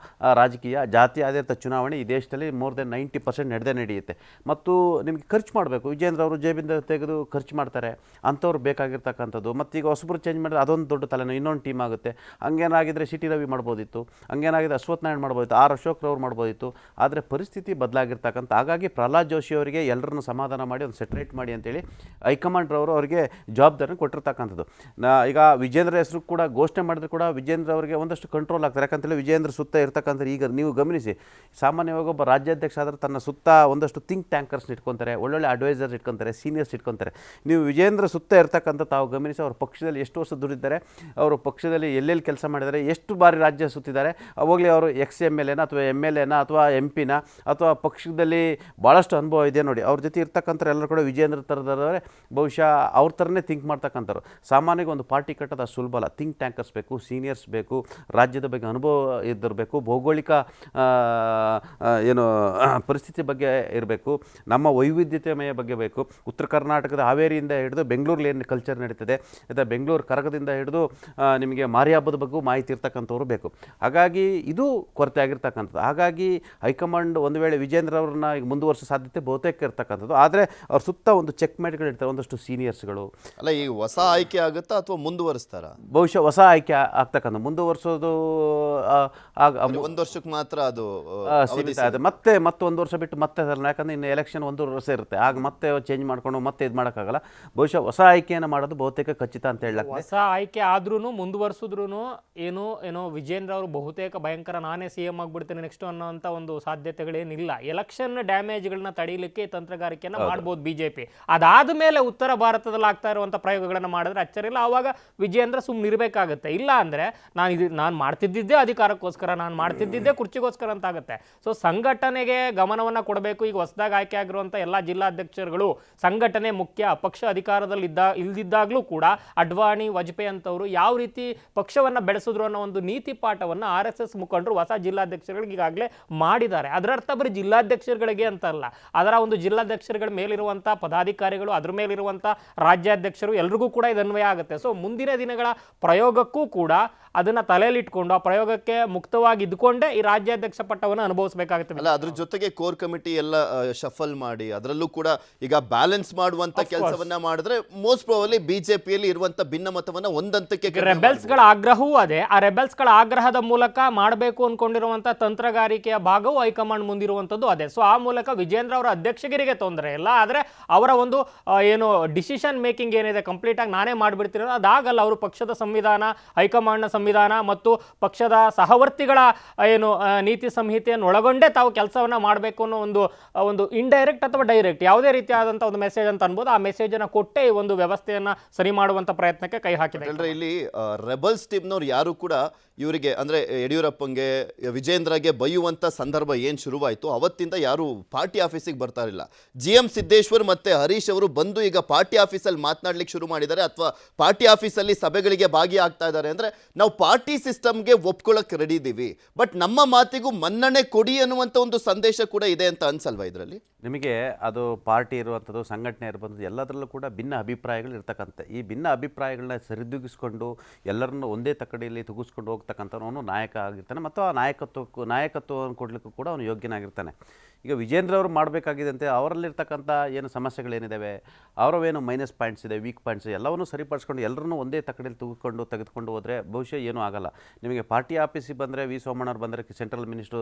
ರಾಜಕೀಯ, ಜಾತಿ ಆಧಾರಿತ ಚುನಾವಣೆ ಈ ದೇಶದಲ್ಲಿ ಮೋರ್ ದೆನ್ 90% ನಡೆಯುತ್ತೆ. ಮತ್ತು ನಿಮಗೆ ಖರ್ಚು ಮಾಡಬೇಕು. ವಿಜೇಂದ್ರ ಅವರು ಜೇಬಿಂದ ತೆಗೆದು ಖರ್ಚು ಮಾಡ್ತಾರೆ, ಅಂಥವ್ರು ಬೇಕಾಗಿರ್ತಕ್ಕಂಥದ್ದು. ಮತ್ತು ಈಗ ಹೊಸಬ್ರು ಚೇಂಜ್ ಮಾಡಿದ್ರೆ ಅದೊಂದು ದೊಡ್ಡ ತಲೆನೋವು, ಇನ್ನೊಂದು ಟೀಮ್ ಆಗುತ್ತೆ. ಹಂಗೇನಾಗಿದ್ದರೆ ಸಿ ಟಿ ರವಿ ಮಾಡ್ಬೋದಿತ್ತು, ಹಂಗೇನಾಗಿದ್ದರೆ ಅಶ್ವಥ್ ನಾರಾಯಣ್ ಮಾಡ್ಬೋದಿತ್ತು, ಆರ್ ಅಶೋಕ್ ರವ್ರು ಮಾಡ್ಬೋದಿತ್ತು. ಆದರೆ ಪರಿಸ್ಥಿತಿ ಬದಲಾಗಿರ್ತಕ್ಕಂಥ, ಹಾಗಾಗಿ ಪ್ರಹ್ಲಾದ್ ಜೋಶಿ ಅವರಿಗೆ ಎಲ್ಲರನ್ನು ಸಮಾಧಾನ ಮಾಡಿ ಒಂದು ಸೆಟ್ರೇಟ್ ಮಾಡಿ ಅಂತೇಳಿ ಹೈಕಮಾಂಡ್ ರವರು ಅವರಿಗೆ ಜವಾಬ್ದಾರಿನ ಕೊಟ್ಟಿರ್ತಕ್ಕಂಥದ್ದು. ಈಗ ವಿಜೇಂದ್ರ ಹೆಸರು ಕೂಡ ಘೋಷಣೆ ಮಾಡಿದ್ರೆ ಕೂಡ ವಿಜೇಂದ್ರ ಅವರಿಗೆ ಒಂದಷ್ಟು ಕಂಟ್ರೋಲ್ ಆಗ್ತಾರೆ. ಯಾಕಂತೇಳಿ ವಿಜೇಂದ್ರ ಸುತ್ತ ಇರ್ತಕ್ಕಂಥ, ಈಗ ನೀವು ಗಮನಿಸಿ, ಸಾಮಾನ್ಯವಾಗಿ ಒಬ್ಬ ರಾಜ್ಯಾಧ್ಯಕ್ಷ ಆದರೆ ತನ್ನ ಸುತ್ತ ಒಂದಷ್ಟು ಥಿಂಕ್ ಟ್ಯಾಂಕರ್ಸ್ ಇಟ್ಕೊತಾರೆ, ಒಳ್ಳೊಳ್ಳೆ ಅಡ್ವೈಸರ್ಸ್ ಇಟ್ಕೊತಾರೆ, ಸೀನಿಯರ್ಸ್ ಇಟ್ಕೊತಾರೆ. ನೀವು ವಿಜೇಂದ್ರ ಸುತ್ತ ಇರ್ತಕ್ಕಂಥ ತಾವು ಗಮನಿಸಿ, ಅವ್ರ ಪಕ್ಷದಲ್ಲಿ ಎಷ್ಟು ವರ್ಷ ದುಡಿದ್ದಾರೆ, ಅವರು ಪಕ್ಷದಲ್ಲಿ ಎಲ್ಲೆಲ್ಲಿ ಕೆಲಸ ಮಾಡಿದ್ದಾರೆ, ಎಷ್ಟು ಬಾರಿ ರಾಜ್ಯ ಸುತ್ತಿದ್ದಾರೆ, ಅವಾಗಲೇ ಅವರು ಎಕ್ಸ್-MLA ಅಥವಾ MLA ಅಥವಾ MP ಅಥವಾ ಪಕ್ಷದಲ್ಲಿ ಭಾಳಷ್ಟು ಅನುಭವ ಇದೆ ನೋಡಿ. ಅವ್ರ ಜೊತೆ ಇರ್ತಕ್ಕಂಥ ಎಲ್ಲರೂ ಕೂಡ ವಿಜೇಂದ್ರ ಥರದವರೇ, ಬಹುಶಃ ಅವ್ರ ಥರನೇ ಥಿಂಕ್ ಮಾಡ್ತಕ್ಕಂಥವ್ರು. ಸಾಮಾನ್ಯವಾಗಿ ಒಂದು ಪಾರ್ಟಿ ಕಟ್ಟೋದು ಸುಲಭ ಅಲ್ಲ. ಥಿಂಕ್ ಟ್ಯಾಂಕರ್ಸ್ ಬೇಕು, ಸೀನಿಯರ್ಸ್ ಬೇಕು, ರಾಜ್ಯದ ಬಗ್ಗೆ ಅನುಭವ ಇದ್ದಿರಬೇಕು, ಭೌಗೋಳಿಕ ಏನು ಪರಿಸ್ಥಿತಿ ಬಗ್ಗೆ ಇರಬೇಕು, ನಮ್ಮ ವೈವಿಧ್ಯತೆಮಯ ಬಗ್ಗೆ ಬೇಕು. ಉತ್ತರ ಕರ್ನಾಟಕದ ಹಾವೇರಿಯಿಂದ ಹಿಡಿದು ಬೆಂಗಳೂರಲ್ಲಿ ಏನು ಕಲ್ಚರ್ ನಡೀತದೆ, ಅಥವಾ ಬೆಂಗಳೂರು ಕರಗದಿಂದ ಹಿಡಿದು ನಿಮಗೆ ಮಾರಿ ಹಬ್ಬದ ಬಗ್ಗೆ ಮಾಹಿತಿ ಇರ್ತಕ್ಕಂಥವ್ರು ಬೇಕು. ಹಾಗಾಗಿ ಇದು ಕೊರತೆ ಆಗಿರ್ತಕ್ಕಂಥದ್ದು. ಹಾಗಾಗಿ ಹೈಕಮಾಂಡ್ ಒಂದು ವೇಳೆ ವಿಜೇಂದ್ರ ಅವ್ರನ್ನ ಈಗ ಮುಂದುವರಿಸೋ ಸಾಧ್ಯತೆ ಬಹುತೇಕ ಇರ್ತಕ್ಕಂಥದ್ದು. ಆದರೆ ಅವ್ರ ಸುತ್ತ ಒಂದು ಚೆಕ್ ಮೇಟ್ಗಳು ಇರ್ತಾರೆ, ಒಂದಷ್ಟು ಸೀನಿಯರ್ಸ್ಗಳು. ಅಲ್ಲ, ಈ ಹೊಸ ಆಯ್ಕೆ ಆಗುತ್ತಾ ಅಥವಾ ಮುಂದುವರಿಸ್ತಾರ? ಬಹುಶಃ ಹೊಸ ಆಯ್ಕೆ ಆಗ್ತಕ್ಕಂಥ, ಮುಂದುವರಿಸೋದು ಒಂದು ವರ್ಷಕ್ಕೆ ಮಾತ್ರ ಅದು ಸೀಮಿತ ಆಗುತ್ತೆ. ಮತ್ತೆ ಒಂದು ವರ್ಷ ಬಿಟ್ಟು ಮತ್ತೆ ಯಾಕಂದ್ರೆ ಇನ್ನು ಎಲೆಕ್ಷನ್ 1 ವರ್ಷ ಇರುತ್ತೆ, ಆಗ ಮತ್ತೆ ಚೇಂಜ್ ಮಾಡ್ಕೊಂಡು ಮತ್ತೆ ಇದು ಮಾಡೋಕ್ಕಾಗಲ್ಲ. ಬಹುಶಃ ಹೊಸ ಆಯ್ಕೆಯನ್ನು ಮಾಡೋದು ಬಹುತೇಕ ಖಚಿತ ಅಂತ ಹೇಳಕ್ಕೆ. ಹೊಸ ಆಯ್ಕೆ ಆದ್ರೂ ಮುಂದುವರಿಸಿದ್ರು ಏನೋ ವಿಜೇಂದ್ರ ಅವರು ಬಹುತೇಕ ಭಯಂಕರ ನಾನೇ CM ಆಗ್ಬಿಡ್ತೇನೆ ನೆಕ್ಸ್ಟ್ ಅನ್ನೋಂಥ ಒಂದು ಸಾಧ್ಯತೆಗಳೇನಿಲ್ಲ. ಎಲೆಕ್ಷನ್ ಡ್ಯಾಮೇಜ್ಗಳನ್ನ ತಡೀಲಿಕ್ಕೆ ತಂತ್ರಗಾರಿಕೆಯನ್ನು ಮಾಡ್ಬೋದು ಬಿಜೆಪಿ. ಅದಾದ ಮೇಲೆ ಉತ್ತರ ಭಾರತದಲ್ಲಿ ಆಗ್ತಾ ಇರುವಂಥ ಪ್ರಯೋಗಗಳನ್ನು ಮಾಡಿದ್ರೆ ಅಚ್ಚರಿಲ್ಲ. ಆವಾಗ ವಿಜೇಂದ್ರ ಸುಮ್ಮನೆ ಇರಬೇಕಾಗತ್ತೆ. ಇಲ್ಲ ಅಂದರೆ ನಾನು ಮಾಡ್ತಿದ್ದಿದ್ದೇ ಅಧಿಕಾರಕ್ಕೋಸ್ಕರ, ನಾನು ಮಾಡ್ತಿದ್ದಿದ್ದೇ ಕುರ್ಚಿಗೋಸ್ಕರ ಅಂತ ಆಗುತ್ತೆ. ಸೊ ಸಂಘಟನೆಗೆ ಗಮನವನ್ನು ಕೊಡಬೇಕು. ಈಗ ಹೊಸದಾಗಿ ಆಯ್ಕೆ ಆಗಿರುವಂಥ ಎಲ್ಲ ಜಿಲ್ಲಾಧ್ಯಕ್ಷರುಗಳು ಸಂಘಟನೆ ಮುಖ್ಯ. ಪಕ್ಷ ಅಧಿಕಾರದಲ್ಲಿ ಇಲ್ದಿದ್ದಾಗಲೂ ಕೂಡ ಅಡ್ವಾಣಿ, ವಾಜಪೇಯಿ ಅಂತವರು ಯಾವ ರೀತಿ ಪಕ್ಷವನ್ನು ಬೆಳೆಸಿದ್ರು ಅನ್ನೋ ಒಂದು ನೀತಿ ಪಾಠವನ್ನು RSS ಮುಖಂಡರು ಹೊಸ ಜಿಲ್ಲಾಧ್ಯಕ್ಷರುಗಳಿಗೆ ಈಗಾಗಲೇ ಮಾಡಿದ್ದಾರೆ. ಅದರ ಅರ್ಥ ಬರೀ ಜಿಲ್ಲಾಧ್ಯಕ್ಷರುಗಳಿಗೆ ಅಂತಲ್ಲ, ಅದರ ಒಂದು ಜಿಲ್ಲಾಧ್ಯಕ್ಷರುಗಳ ಮೇಲಿರುವಂಥ ಪದಾಧಿಕಾರಿಗಳು, ಅದ್ರ ಮೇಲಿರುವಂಥ ರಾಜ್ಯಾಧ್ಯಕ್ಷರು ಎಲ್ರಿಗೂ ಕೂಡ ಇದು ಅನ್ವಯ ಆಗುತ್ತೆ. ಸೊ ಮುಂದಿನ ದಿನಗಳ ಪ್ರಯೋಗಕ್ಕೂ ಕೂಡ ಅದನ್ನು ತಲೆಯಲ್ಲಿಟ್ಕೊಂಡು ಆ ಪ್ರಯೋಗಕ್ಕೆ ಮುಕ್ತವಾಗಿ ಇದ್ಕೊಂಡೇ ಈ ರಾಜ್ಯಾಧ್ಯಕ್ಷ ಪಟ್ಟವನ್ನು ಅನುಭವಿಸಬೇಕಾಗುತ್ತೆ. ಅಲ್ಲ, ಅದ್ರ ಜೊತೆಗೆ ಕೋರ್ ಕಮಿಟಿ ಎಲ್ಲ ಶಫಲ್ ಮಾಡಿ ಅದರಲ್ಲೂ ಕೂಡ ಈಗ ಬ್ಯಾಲೆನ್ಸ್ ಮಾಡುವಂತ ಕೆಲಸವನ್ನ ಮಾಡಿದ್ರೆ ಮೋಸ್ಟ್ ಪ್ರಾಬಬ್ಲಿ ಬಿಜೆಪಿಯಲ್ಲಿ ಇರುವಂತ ಭಿನ್ನಮತವನ್ನ ಒಂದಂತಕ್ಕೆ ರೆಬೆಲ್ಸ್ಗಳ ಆಗ್ರಹವೂ ಅದೇ. ಆ ರೆಬೆಲ್ಸ್ಗಳ ಆಗ್ರಹದ ಮೂಲಕ ಮಾಡಬೇಕು ಅನ್ಕೊಂಡಿರುವಂತ ತಂತ್ರಗಾರಿಕೆಯ ಭಾಗವು ಹೈಕಮಾಂಡ್ ಮುಂದಿರುವಂತದ್ದು ಅದೇ. ಸೊ ಆ ಮೂಲಕ ವಿಜೇಂದ್ರ ಅವರ ಅಧ್ಯಕ್ಷಗಿರಿಗೆ ತೊಂದರೆ ಇಲ್ಲ, ಆದ್ರೆ ಅವರ ಒಂದು ಏನು ಡಿಸಿಷನ್ ಮೇಕಿಂಗ್ ಏನಿದೆ ಕಂಪ್ಲೀಟ್ ಆಗಿ ನಾನೇ ಮಾಡ್ಬಿಡ್ತೀನಿ ಅದಾಗಲ್ಲ. ಅವರು ಪಕ್ಷದ ಸಂವಿಧಾನ, ಹೈಕಮಾಂಡ್ನ ಸಂವಿಧಾನ ಮತ್ತು ಪಕ್ಷದ ಸಹವರ್ತಿಗಳ ಏನು ನೀತಿ ಸಂಹಿತೆಯನ್ನು ಒಳಗೊಂಡೇ ತಾವು ಕೆಲಸವನ್ನ ಮಾಡಬೇಕು ಅನ್ನೋ ಒಂದು ಇಂಡೈರೆಕ್ಟ್ ಅಥವಾ ಡೈರೆಕ್ಟ್ ಯಾವುದೇ ರೀತಿಯಾದಂಥ ಒಂದು ಮೆಸೇಜ್ ಅಂತ ಅನ್ಬೋದು. ಆ ಮೆಸೇಜ್ ಅನ್ನ ಕೊಟ್ಟೆ ಈ ಒಂದು ವ್ಯವಸ್ಥೆಯನ್ನ ಸರಿ ಮಾಡುವಂತ ಪ್ರಯತ್ನಕ್ಕೆ ಕೈ ಹಾಕಿದೆ. ಇಲ್ಲಿ ರೆಬಲ್ಸ್ ಟೀಮ್ನವ್ರು ಯಾರು ಕೂಡ ಇವರಿಗೆ ಅಂದ್ರೆ ಯಡಿಯೂರಪ್ಪಂಗೆ, ವಿಜೇಂದ್ರಗೆ ಬೈಯುವಂತ ಸಂದರ್ಭ ಏನ್ ಶುರುವಾಯಿತು ಅವತ್ತಿಂದ ಯಾರು ಪಾರ್ಟಿ ಆಫೀಸಿಗೆ ಬರ್ತಾ ಇರಲಿಲ್ಲ. GM ಸಿದ್ದೇಶ್ವರ್ ಮತ್ತೆ ಹರೀಶ್ ಅವರು ಬಂದು ಈಗ ಪಾರ್ಟಿ ಆಫೀಸಲ್ಲಿ ಮಾತನಾಡ್ಲಿಕ್ಕೆ ಶುರು ಮಾಡಿದ್ದಾರೆ ಅಥವಾ ಪಾರ್ಟಿ ಆಫೀಸಲ್ಲಿ ಸಭೆಗಳಿಗೆ ಭಾಗಿಯಾಗ್ತಾ ಇದ್ದಾರೆ. ಅಂದ್ರೆ ನಾವು ಪಾರ್ಟಿ ಸಿಸ್ಟಮ್ಗೆ ಒಪ್ಕೊಳ್ಳೋಕೆ ರೆಡಿ ಇದ್ದೀವಿ, ಬಟ್ ನಮ್ಮ ಮಾತಿಗೂ ಮನ್ನಣೆ ಕೊಡಿ ಅನ್ನುವಂಥ ಒಂದು ಸಂದೇಶ ಕೂಡ ಇದೆ ಅಂತ ಅನ್ಸಲ್ವಾ ಇದರಲ್ಲಿ? ನಿಮಗೆ ಅದು ಪಾರ್ಟಿ ಇರುವಂಥದ್ದು, ಸಂಘಟನೆ ಇರುವಂಥದ್ದು ಎಲ್ಲದರಲ್ಲೂ ಕೂಡ ಭಿನ್ನ ಅಭಿಪ್ರಾಯಗಳು ಇರ್ತಕ್ಕಂಥ. ಈ ಭಿನ್ನ ಅಭಿಪ್ರಾಯಗಳನ್ನ ಸರಿದೂಗಿಸ್ಕೊಂಡು ಎಲ್ಲರನ್ನು ಒಂದೇ ತಕ್ಕಡಿಯಲ್ಲಿ ತುಗಿಸ್ಕೊಂಡು ಹೋಗ್ತಕ್ಕಂಥವನು ನಾಯಕ ಆಗಿರ್ತಾನೆ ಮತ್ತು ಆ ನಾಯಕತ್ವವನ್ನು ಕೊಡಲಿಕ್ಕೂ ಕೂಡ ಅವನು ಯೋಗ್ಯನಾಗಿರ್ತಾನೆ. ಈಗ ವಿಜೇಂದ್ರ ಅವರು ಮಾಡಬೇಕಾಗಿದ್ದಂತೆ ಅವರಲ್ಲಿರ್ತಕ್ಕಂಥ ಏನು ಸಮಸ್ಯೆಗಳೇನಿದ್ದಾವೆ, ಅವರವೇನು ಮೈನಸ್ ಪಾಯಿಂಟ್ಸ್ ಇದೆ, ವೀಕ್ ಪಾಯಿಂಟ್ಸ್ ಎಲ್ಲವನ್ನೂ ಸರಿಪಡಿಸ್ಕೊಂಡು ಎಲ್ಲರನ್ನೂ ಒಂದೇ ತಕ್ಕಡಿಯಲ್ಲಿ ತೆಗೆದುಕೊಂಡು ಹೋದರೆ ಬಹುಶಃ ಏನೂ ಆಗಲ್ಲ. ನಿಮಗೆ ಪಾರ್ಟಿ ಆಫೀಸಿಗೆ ಬಂದರೆ ವಿ ಸೋಮಣ್ಣವ್ರು ಬಂದರೆ ಸೆಂಟ್ರಲ್ ಮಿನಿಸ್ಟ್ರು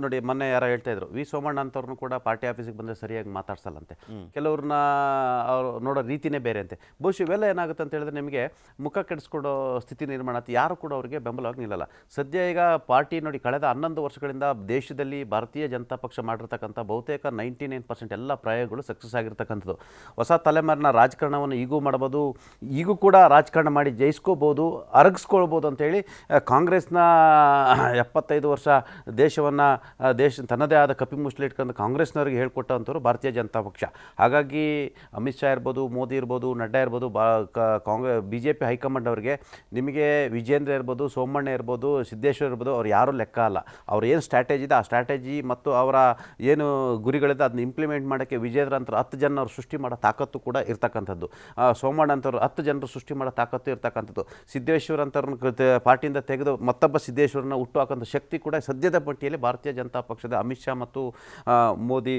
ನೋಡಿ, ಮೊನ್ನೆ ಯಾರೋ ಹೇಳ್ತಾ ಇದ್ರು, ವಿ ಸೋಮಣ್ಣ ಅಂತವ್ರನ್ನು ಕೂಡ ಪಾರ್ಟಿ ಆಫೀಸಿಗೆ ಬಂದರೆ ಸರಿಯಾಗಿ ಮಾತಾಡ್ಸಲ್ಲಂತೆ. ಕೆಲವ್ರನ್ನ ಅವರು ನೋಡೋ ರೀತಿಯೇ ಬೇರೆ ಅಂತೆ. ಬಹುಶಃ ಇವೆಲ್ಲ ಏನಾಗುತ್ತೆ ಅಂತ ಹೇಳಿದ್ರೆ ನಿಮಗೆ ಮುಖ ಕೆಡಿಸ್ಕೊಡೋ ಸ್ಥಿತಿ ನಿರ್ಮಾಣ ಆಗುತ್ತೆ. ಯಾರು ಕೂಡ ಅವರಿಗೆ ಬೆಂಬಲವಾಗಿ ನಿಲ್ಲಲ್ಲ. ಸದ್ಯ ಈಗ ಪಾರ್ಟಿ ನೋಡಿ, ಕಳೆದ 11 ವರ್ಷಗಳಿಂದ ದೇಶದಲ್ಲಿ ಭಾರತೀಯ ಜನತಾ ಪಕ್ಷ ಮಾಡಿರ್ತಕ್ಕಂಥ ಬಹುತೇಕ 99% ಎಲ್ಲ ಪ್ರಯೋಗಗಳು ಸಕ್ಸಸ್ ಆಗಿರ್ತಕ್ಕಂಥದ್ದು. ಹೊಸ ತಲೆಮಾರಿನ ರಾಜಕಾರಣವನ್ನು ಈಗೂ ಮಾಡ್ಬೋದು, ಈಗೂ ಕೂಡ ರಾಜಕಾರಣ ಮಾಡಿ ಜಯಿಸ್ಕೋಬೋದು, ಅರಗಿಸ್ಕೊಳ್ಬೋದು ಅಂತೇಳಿ ಕಾಂಗ್ರೆಸ್ನ 75 ವರ್ಷ ದೇಶವನ್ನು ತನ್ನದೇ ಆದ ಕಪಿಮುಷ್ಟಿ ಇಟ್ಕೊಂಡು ಕಾಂಗ್ರೆಸ್ನವ್ರಿಗೆ ಹೇಳ್ಕೊಟ್ಟ ಕೊಟ್ಟಂಥವ್ರು ಭಾರತೀಯ ಜನತಾ ಪಕ್ಷ. ಹಾಗಾಗಿ ಅಮಿತ್ ಶಾ ಇರ್ಬೋದು, ಮೋದಿ ಇರ್ಬೋದು, ನಡ್ಡಾ ಇರ್ಬೋದು, ಕಾಂಗ್ರೆಸ್ BJP ಹೈಕಮಾಂಡ್ ಅವರಿಗೆ ನಿಮಗೆ ವಿಜೇಂದ್ರ ಇರ್ಬೋದು, ಸೋಮಣ್ಣ ಇರ್ಬೋದು, ಸಿದ್ದೇಶ್ವರ್ ಇರ್ಬೋದು, ಅವ್ರು ಯಾರೂ ಲೆಕ್ಕ ಅಲ್ಲ. ಅವ್ರು ಏನು ಸ್ಟ್ರಾಟಜಿ ಇದೆ ಆ ಸ್ಟ್ರಾಟಜಿ ಮತ್ತು ಅವರ ಏನು ಗುರಿಗಳಿದೆ ಅದನ್ನ ಇಂಪ್ಲಿಮೆಂಟ್ ಮಾಡೋಕ್ಕೆ ವಿಜೇಂದ್ರ ಅಂತ 10 ಜನ ಅವ್ರು ಸೃಷ್ಟಿ ಮಾಡೋ ತಾಕತ್ತು ಕೂಡ ಇರ್ತಕ್ಕಂಥದ್ದು. ಸೋಮಣ್ಣ ಅಂತವ್ರು 10 ಜನರು ಸೃಷ್ಟಿ ಮಾಡೋ ತಾಕತ್ತು ಇರ್ತಕ್ಕಂಥದ್ದು. ಸಿದ್ದೇಶ್ವರ್ ಅಂತವ್ರನ್ನ ಪಾರ್ಟಿಯಿಂದ ತೆಗೆದು ಮತ್ತೊಬ್ಬ ಸಿದ್ದೇಶ್ವರನ್ನ ಹುಟ್ಟು ಹಾಕೋಂಥ ಶಕ್ತಿ ಕೂಡ ಸದ್ಯದ ಪಟ್ಟಿಯಲ್ಲಿ ಭಾರತೀಯ ಜನತಾ ಪಕ್ಷದ ಅಮಿತ್ ಶಾ ಮತ್ತು ಮೋದಿ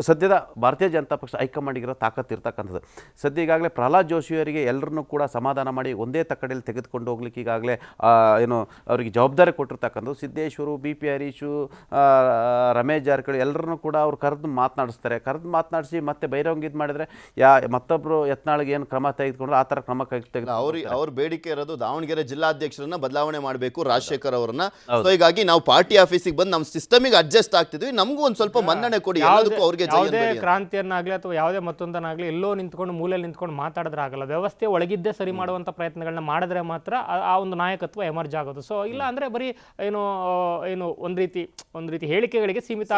ಸದ್ಯದ ಭಾರತೀಯ ಜನತಾ ಪಕ್ಷ ಹೈಕಮಾಂಡಿಗಿರೋ ತಾಕತ್ತು ಇರ್ತಕ್ಕಂಥದ್ದು. ಸದ್ಯ ಈಗಾಗಲೇ ಪ್ರಹ್ಲಾದ್ ಜೋಶಿಯವರಿಗೆ ಎಲ್ಲರನ್ನೂ ಕೂಡ ಸಮಾಧಾನ ಮಾಡಿ ಒಂದೇ ತಕ್ಕಡಿಯಲ್ಲಿ ತೆಗೆದುಕೊಂಡು ಹೋಗ್ಲಿಕ್ಕೆ ಈಗಾಗಲೇ ಏನು ಅವರಿಗೆ ಜವಾಬ್ದಾರಿ ಕೊಟ್ಟಿರ್ತಕ್ಕಂಥದ್ದು. ಸಿದ್ದೇಶ್ವರು, BP ಹರೀಶು, ರಮೇಶ್ ಜಾರಕಿಹೊಳಿ ಎಲ್ಲರನ್ನೂ ಕೂಡ ಅವ್ರು ಕರೆದು ಮಾತನಾಡಿಸಿ ಮತ್ತೆ ಬಹಿರಂಗ ಇದು ಮಾಡಿದರೆ ಮತ್ತೊಬ್ಬರು ಯತ್ನಾಳಿಗೆ ಏನು ಕ್ರಮ ತೆಗೆದುಕೊಂಡ್ರು ಆ ಥರ ಕ್ರಮ ಅವ್ರ ಬೇಡಿಕೆ ಇರೋದು ದಾವಣಗೆರೆ ಜಿಲ್ಲಾಧ್ಯಕ್ಷರನ್ನ ಬದಲಾವಣೆ ಮಾಡಬೇಕು, ರಾಜಶೇಖರ್ ಅವರನ್ನ. ಸೊ ಹೀಗಾಗಿ ನಾವು ಪಾರ್ಟಿ ಆಫೀಸಿಗೆ ಬಂದು ನಮ್ಮ ಸಿಸ್ಟಮಿಗೆ ಅಡ್ಜಸ್ಟ್ ಆಗ್ತಿದ್ವಿ, ನಮಗೂ ಒಂದು ಸ್ವಲ್ಪ ಮನ್ನಣೆ ಕೊಡಿ. ಯಾವುದೇ ಕ್ರಾಂತಿಯನ್ನಾಗ್ಲಿ ಅಥವಾ ಯಾವುದೇ ಮತ್ತೊಂದನ್ನಾಗ್ಲಿ ಎಲ್ಲೋ ನಿಂತ್ಕೊಂಡು ಮೂಲೆಯಲ್ಲಿ ನಿಂತ್ಕೊಂಡು ಮಾತಾಡಿದ್ರೆ ಆಗಲ್ಲ. ವ್ಯವಸ್ಥೆ ಒಳಗಿದ್ದೇ ಸರಿ ಮಾಡುವಂತ ಪ್ರಯತ್ನಗಳನ್ನ ಮಾಡಿದ್ರೆ ಮಾತ್ರ ಆ ಒಂದು ನಾಯಕತ್ವ ಎಮರ್ಜ್ ಆಗೋದು. ಸೊ ಇಲ್ಲ ಅಂದ್ರೆ ಬರೀ ಏನು ಒಂದ್ ರೀತಿ ಹೇಳಿಕೆಗಳಿಗೆ ಸೀಮಿತ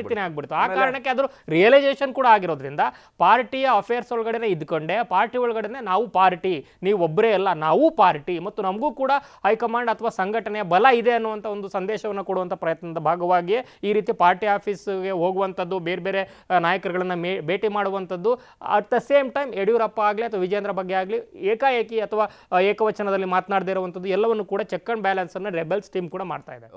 ರೀತಿನೇ ಆಗ್ಬಿಡ್ತು. ಆ ಕಾರಣಕ್ಕೆ ಅದ್ರ ರಿಯಲೈಸೇಷನ್ ಕೂಡ ಆಗಿರೋದ್ರಿಂದ ಪಾರ್ಟಿಯ ಅಫೇರ್ಸ್ ಒಳಗಡೆ ಇದ್ಕೊಂಡೆ ಪಾರ್ಟಿ ಒಳಗಡೆ ನಾವು ಪಾರ್ಟಿ, ನೀವು ಒಬ್ಬರೇ ಅಲ್ಲ ನಾವು ಪಾರ್ಟಿ ಮತ್ತು ನಮಗೂ ಕೂಡ ಹೈಕಮಾಂಡ್ ಅಥವಾ ಸಂಘಟನೆಯ ಬಲ ಇದೆ ಅನ್ನುವಂಥ ಒಂದು ಸಂದೇಶವನ್ನು ಕೊಡುವಂಥ ಪ್ರಯತ್ನದ ಭಾಗವಾಗಿ ಈ ರೀತಿ ಪಾರ್ಟಿ ಆಫೀಸ್ಗೆ ಹೋಗುವಂಥದ್ದು, ಬೇರೆ ಬೇರೆ ನಾಯಕರುಗಳನ್ನ ಭೇಟಿ ಮಾಡುವಂಥದ್ದು, at the same time Yediyurappa ಆಗಲಿ ಅಥವಾ ವಿಜೇಂದ್ರ ಬಗ್ಗೆ ಆಗಲಿ ಏಕಾಏಕಿ ಅಥವಾ ಏಕವಚನದಲ್ಲಿ ಮಾತನಾಡದೇ ಇರುವಂಥದ್ದು ಎಲ್ಲವನ್ನು ಕೂಡ ಚೆಕ್ ಅಂಡ್ ಬ್ಯಾಲೆನ್ಸ್ ಅನ್ನು ರೆಬೆಲ್ಸ್ ಟೀಮ್ ಕೂಡ ಮಾಡ್ತಾ ಇದೆ.